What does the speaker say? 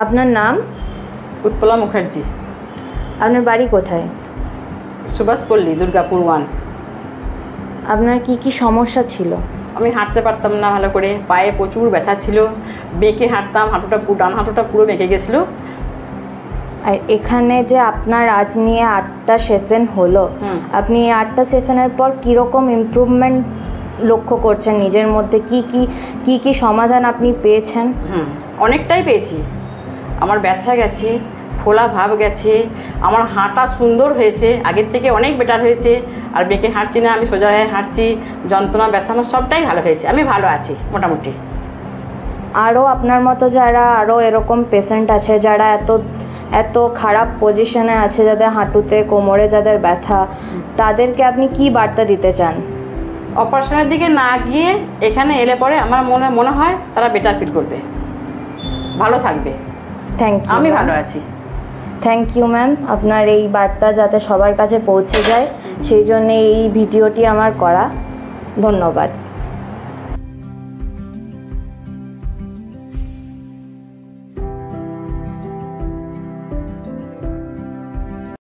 আপনার নাম? উৎপলা মুখার্জি। আপনার বাড়ি কোথায়? সুভাষপল্লী, দুর্গাপুর 1। আপনার কি কি সমস্যা ছিল? আমি হাঁটতে পারতাম না ভালো করে, পায়ে প্রচুর ব্যথা ছিল, বেঁকে হাঁটতাম, ডান হাঁটুটা পুরো বেঁকে গেছিলো। আর এখানে যে আপনার আজ নিয়ে 8টা সেশন হলো, আপনি এই 8টা সেশনের পর কীরকম ইমপ্রুভমেন্ট লক্ষ্য করছেন নিজের মধ্যে? কি সমাধান আপনি পেয়েছেন? অনেকটাই পেয়েছি। আমার ব্যথা গেছে, ফোলা ভাব গেছে, আমার হাঁটা সুন্দর হয়েছে, আগের থেকে অনেক বেটার হয়েছে। আর বেঁকে হাঁটছি না, আমি সোজা হয়ে হাঁটছি। যন্ত্রণা ব্যথা আমার সবটাই ভালো হয়েছে, আমি ভালো আছি মোটামুটি। আরও আপনার মতো যারা আরও এরকম পেশেন্ট আছে যারা এত খারাপ পজিশনে আছে, যাদের হাঁটুতে কোমরে যাদের ব্যথা, তাদেরকে আপনি কি বার্তা দিতে চান? অপারেশনের দিকে না গিয়ে এখানে এলে পরে আমার মনে হয় তারা বেটার ফিল করবে, ভালো থাকবে। Thank you. আমি ভালো আছি। Thank you ma'am. আপনার এই বার্তা যাতে সবার কাছে পৌঁছে যায় সেই জন্যে এই ভিডিওটি আমার করা। ধন্যবাদ।